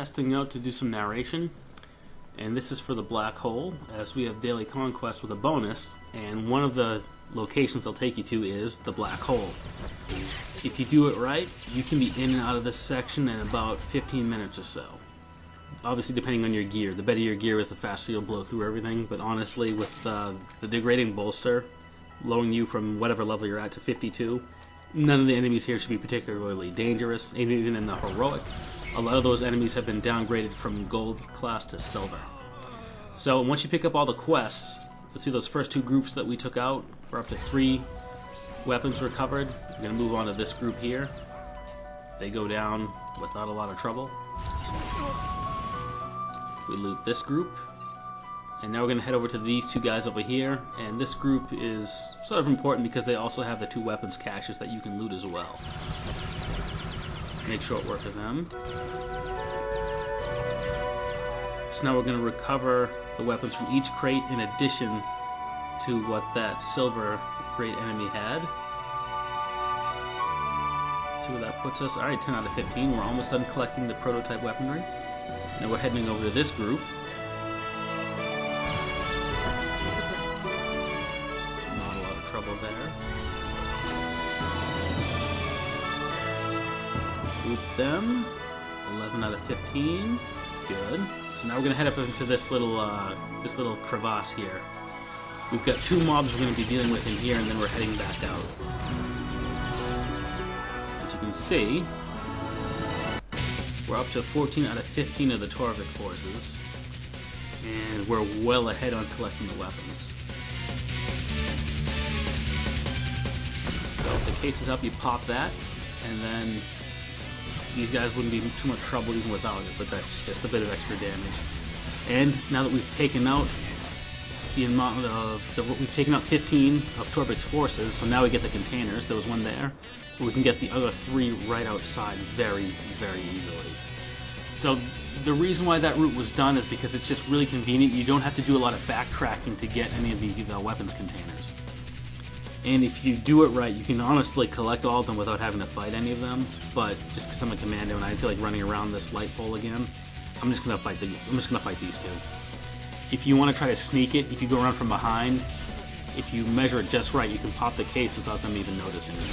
testing out to do some narration, and this is for the black hole, as we have daily conquest with a bonus, and one of the locations they'll take you to is the black hole. If you do it right, you can be in and out of this section in about 15 minutes or so. Obviously depending on your gear. The better your gear is, the faster you'll blow through everything, but honestly with the degrading bolster lowering you from whatever level you're at to 52, none of the enemies here should be particularly dangerous, and even in the heroic. A lot of those enemies have been downgraded from gold class to silver. So once you pick up all the quests, let's see those first two groups that we took out, we're up to 3 weapons recovered. We're going to move on to this group here. They go down without a lot of trouble. We loot this group. And now we're going to head over to these 2 guys over here. And this group is sort of important because they also have the 2 weapons caches that you can loot as well. Make short work of them. So now we're going to recover the weapons from each crate in addition to what that silver great enemy had. See where that puts us. Alright, 10 out of 15. We're almost done collecting the prototype weaponry. Now we're heading over to this group. Not a lot of trouble there. Group them. 11 out of 15. Good. So now we're going to head up into this little crevasse here. We've got 2 mobs we're going to be dealing with in here, and then we're heading back out. As you can see, we're up to 14 out of 15 of the Torvik forces, and we're well ahead on collecting the weapons. So if the case is up, you pop that, and then these guys wouldn't be too much trouble even without it, but that's just a bit of extra damage. And now that we've taken out the amount of we've taken out 15 of Torvik's forces, so now we get the containers. There was one there. We can get the other 3 right outside very, very easily. So the reason why that route was done is because it's just really convenient. You don't have to do a lot of backtracking to get any of the weapons containers. And if you do it right, you can honestly collect all of them without having to fight any of them. But just because I'm a commando and I feel like running around this light pole again, I'm just gonna fight these 2. If you want to try to sneak it, if you go around from behind, if you measure it just right, you can pop the case without them even noticing it.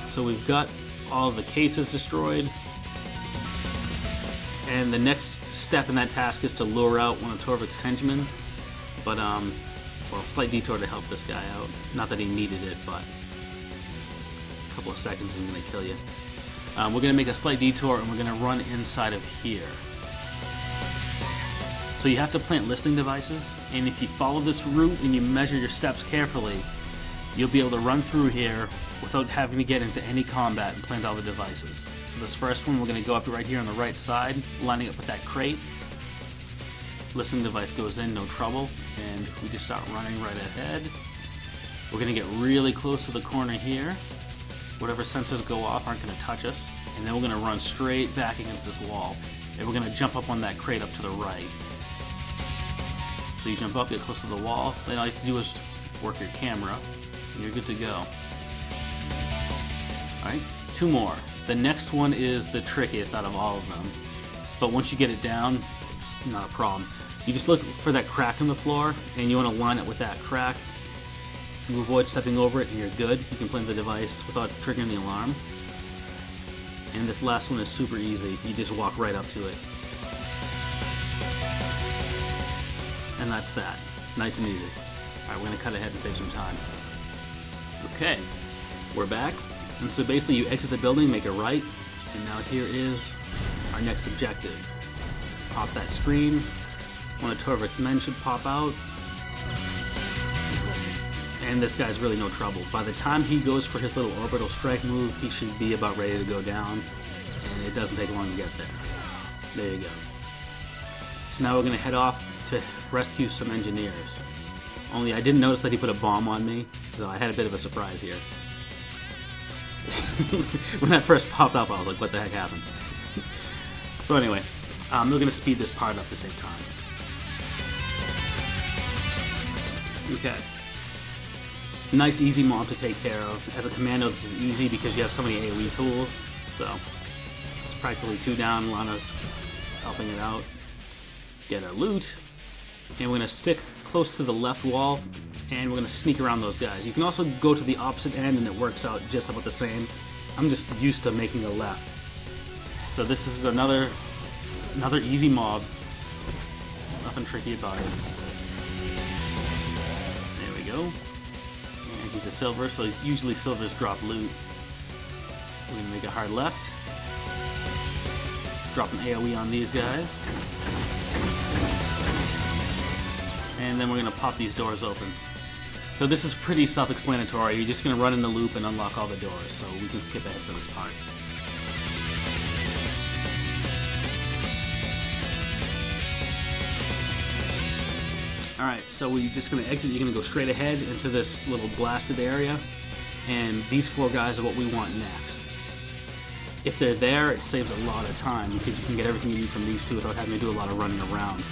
So we've got all of the cases destroyed, and the next step in that task is to lure out one of Torvik's henchmen. But well, slight detour to help this guy out. Not that he needed it, but a couple of seconds is going to kill you. We're going to make a slight detour, and we're going to run inside of here. So you have to plant listening devices, and if you follow this route and you measure your steps carefully, you'll be able to run through here without having to get into any combat and plant all the devices. So this first one, we're going to go up right here on the right side, lining up with that crate. Listening device goes in, no trouble, and we just start running right ahead. We're going to get really close to the corner here. Whatever sensors go off aren't going to touch us, and then we're going to run straight back against this wall, and we're going to jump up on that crate up to the right. So you jump up, get close to the wall, then all you have to do is work your camera, and you're good to go. Alright, 2 more. The next one is the trickiest out of all of them, but once you get it down, it's not a problem. You just look for that crack in the floor, and you want to line it with that crack. You avoid stepping over it, and you're good. You can plant the device without triggering the alarm. And this last one is super easy. You just walk right up to it. And that's that. Nice and easy. Alright, we're going to cut ahead and save some time. Okay, we're back. And so basically you exit the building, make a right, and now here is our next objective. Pop that screen. One of Torvik's men should pop out. And this guy's really no trouble. By the time he goes for his little orbital strike move, he should be about ready to go down. And it doesn't take long to get there. There you go. So now we're going to head off to rescue some engineers. Only I didn't notice that he put a bomb on me, so I had a bit of a surprise here. When that first popped up, I was like, what the heck happened? So anyway, we're going to speed this part up to save time. Okay. Nice, easy mob to take care of. As a commando, this is easy because you have so many AoE tools, so it's practically 2 down, Lana's helping it out. Get our loot. And we're going to stick close to the left wall, and we're going to sneak around those guys. You can also go to the opposite end, and it works out just about the same. I'm just used to making a left. So this is another easy mob. Nothing tricky about it. There we go. And he's a silver, so usually silvers drop loot. We're going to make a hard left. Drop an AoE on these guys. And then we're going to pop these doors open. So this is pretty self-explanatory. You're just going to run in the loop and unlock all the doors, so we can skip ahead for this part. Alright, so we're just going to exit. You're going to go straight ahead into this little blasted area, and these 4 guys are what we want next. If they're there, it saves a lot of time because you can get everything you need from these 2 without having to do a lot of running around.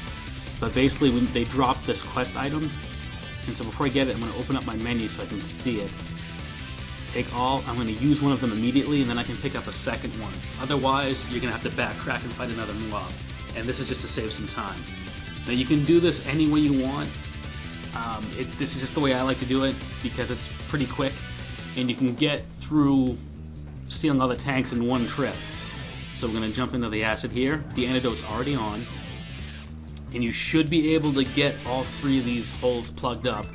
But basically, they drop this quest item, and so before I get it, I'm going to open up my menu so I can see it. Take all, I'm going to use one of them immediately, and then I can pick up a second one. Otherwise, you're going to have to backtrack and fight another mob, and this is just to save some time. Now, you can do this any way you want. This is just the way I like to do it because it's pretty quick, and you can get through stealing all the tanks in one trip. So we're going to jump into the acid here. The antidote's already on. And you should be able to get all 3 of these holes plugged up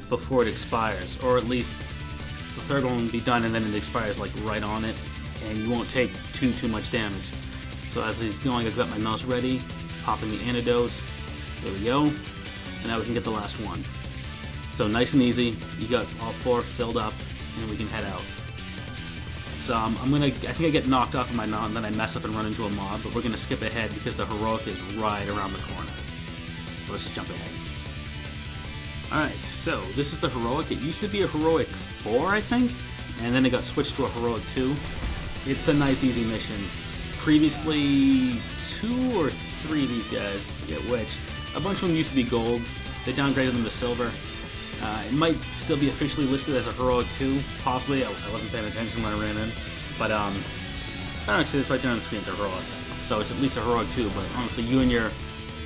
before it expires. Or at least the 3rd one will be done and then it expires like right on it. And you won't take too much damage. So as he's going, I've got my mouse ready. Popping the antidote. There we go. And now we can get the last one. So nice and easy. You got all 4 filled up and we can head out. So I think I get knocked off of my mount and then I mess up and run into a mob, but we're going to skip ahead because the heroic is right around the corner. So let's just jump ahead. Alright, so this is the heroic. It used to be a heroic 4, I think, and then it got switched to a heroic 2. It's a nice, easy mission. Previously, 2 or 3 of these guys, I forget which. A bunch of them used to be golds. They downgraded them to silver. It might still be officially listed as a heroic 2, possibly. I wasn't paying attention when I ran in, but actually it's right there on the screen. It's a heroic, so it's at least a heroic 2. But honestly, you and your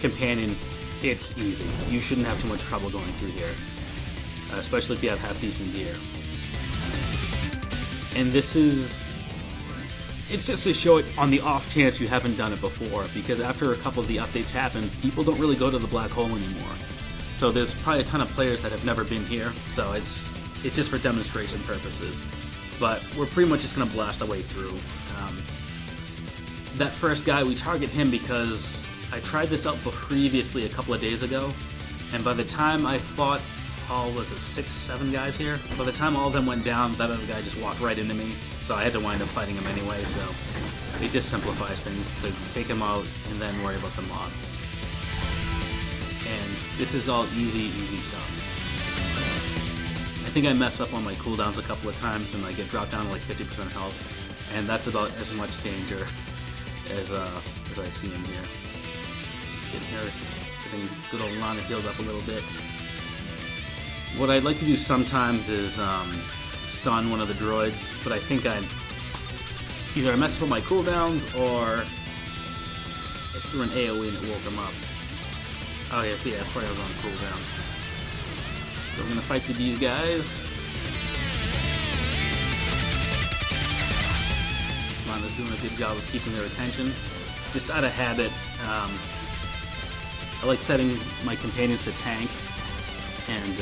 companion, it's easy. You shouldn't have too much trouble going through here, especially if you have half decent gear. And this is, it's just to show it on the off chance you haven't done it before, because after a couple of the updates happen, people don't really go to the black hole anymore. So there's probably a ton of players that have never been here, so it's just for demonstration purposes. But we're pretty much just going to blast our way through. That first guy, we target him because I tried this out previously a couple of days ago, and by the time I fought all, was it 6, 7 guys here? By the time all of them went down, that other guy just walked right into me, so I had to wind up fighting him anyway, so it just simplifies things to take him out and then worry about the mob. And this is all easy stuff. I think I mess up on my cooldowns a couple of times and I get dropped down to like 50% health, and that's about as much danger as I see in here. Just getting here, getting good old Lana healed up a little bit. What I'd like to do sometimes is stun one of the droids, but I think either I messed up on my cooldowns or I threw an AoE and it woke him up. Oh yeah, that's why I was on cooldown. So we're gonna fight through these guys. Lana's doing a good job of keeping their attention. Just out of habit, I like setting my companions to tank, and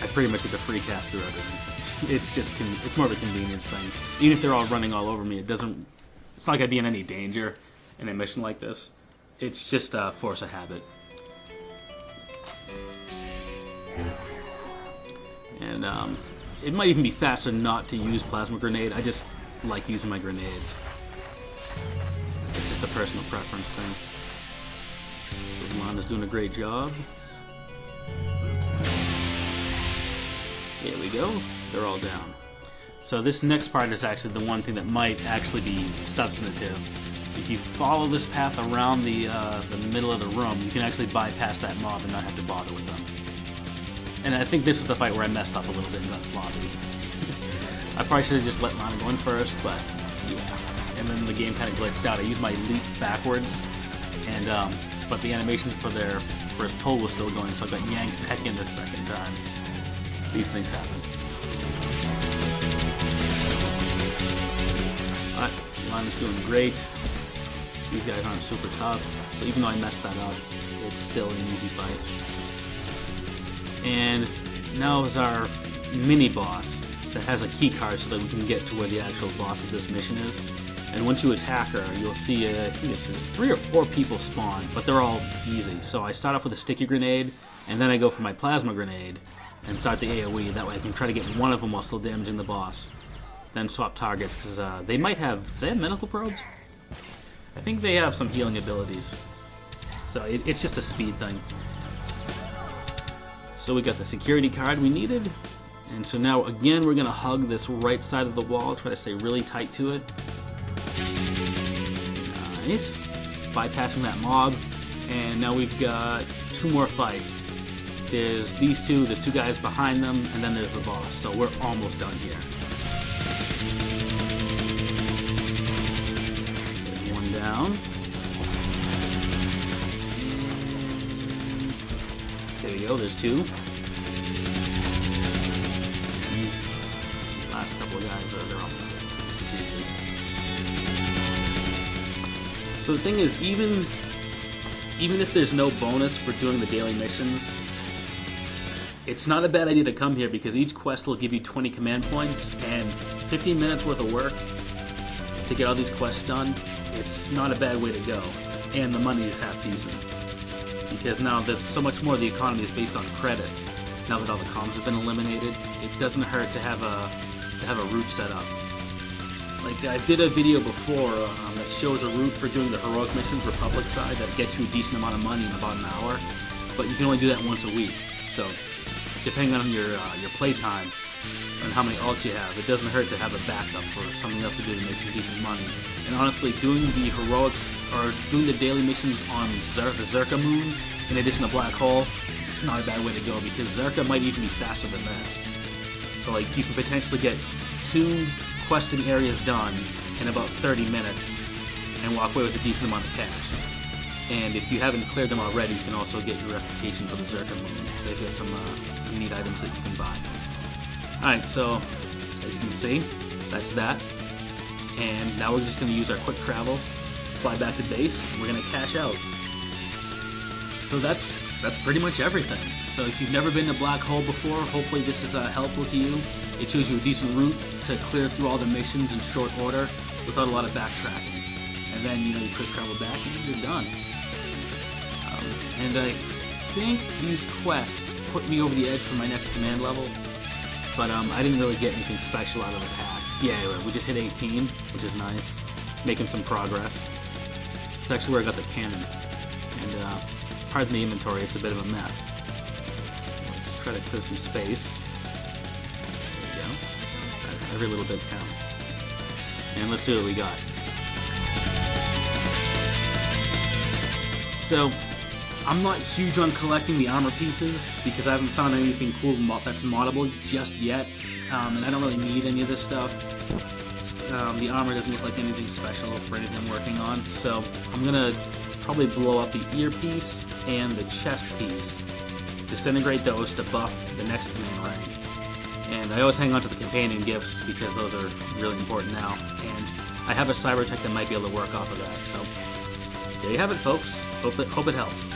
I pretty much get to free cast through everything. It's more of a convenience thing. Even if they're all running all over me, it's not like I'd be in any danger in a mission like this. It's just a force of habit. And it might even be faster not to use plasma grenade. I just like using my grenades. It's just a personal preference thing. So Lana's doing a great job. There we go. They're all down. So this next part is actually the one thing that might actually be substantive. If you follow this path around the middle of the room, you can actually bypass that mob and not have to bother with them. And I think this is the fight where I messed up a little bit and got sloppy. I probably should have just let Lana go in first, but yeah. and then the game kind of glitched out. I used my leap backwards, and but the animation for his pull was still going, so I got yanked back in the second time. These things happen. But Lima's doing great. These guys aren't super tough, so even though I messed that up, it's still an easy fight. And now is our mini boss that has a key card so that we can get to where the actual boss of this mission is. And once you attack her, you'll see, I think it's 3 or 4 people spawn, but they're all easy. So I start off with a sticky grenade, and then I go for my plasma grenade and start the AoE. That way I can try to get one of them while still damaging the boss. Then swap targets, because they have medical probes? I think they have some healing abilities. So it's just a speed thing. So we got the security card we needed. And so now, again, we're going to hug this right side of the wall, try to stay really tight to it. Nice. Bypassing that mob. And now we've got 2 more fights. There's these two, there's 2 guys behind them, and then there's the boss. So we're almost done here. There's 1 down. There we go, there's 2. Last couple of guys they're almost dead, so this is easy. So the thing is, even if there's no bonus for doing the daily missions, it's not a bad idea to come here because each quest will give you 20 command points and 15 minutes worth of work to get all these quests done. It's not a bad way to go, and the money is half decent because now there's so much more of the economy is based on credits. Now that all the comms have been eliminated, it doesn't hurt to have a route set up. Like I did a video before that shows a route for doing the heroic missions Republic side that gets you a decent amount of money in about an hour, but you can only do that once a week. So depending on your play time and how many ults you have, it doesn't hurt to have a backup for something else to do to make some decent money. And honestly, doing the heroics or doing the daily missions on the Zerka moon in addition to Black Hole, it's not a bad way to go because Zerka might even be faster than this. So like you can potentially get 2 questing areas done in about 30 minutes and walk away with a decent amount of cash. And if you haven't cleared them already, you can also get your reputation for the Zerka moon. They've got some neat items that you can buy. Alright, so as you can see, that's that. And now we're just going to use our quick travel, fly back to base, and we're going to cash out. So that's pretty much everything. So if you've never been to Black Hole before, hopefully this is helpful to you. It shows you a decent route to clear through all the missions in short order without a lot of backtracking. And then, you quick travel back and you're done. And I think these quests put me over the edge for my next command level, but I didn't really get anything special out of the pack. Yeah, we just hit 18, which is nice. Making some progress. It's actually where I got the cannon. And pardon the inventory, it's a bit of a mess. Let's try to clear some space. There we go. Every little bit counts. And let's see what we got. So, I'm not huge on collecting the armor pieces because I haven't found anything cool that's moddable just yet, and I don't really need any of this stuff. The armor doesn't look like anything special for anything I'm working on, so I'm gonna probably blow up the earpiece and the chest piece, disintegrate those to buff the next command rank. And I always hang on to the companion gifts because those are really important now, and I have a cyber tech that might be able to work off of that. So there you have it, folks. Hope it helps.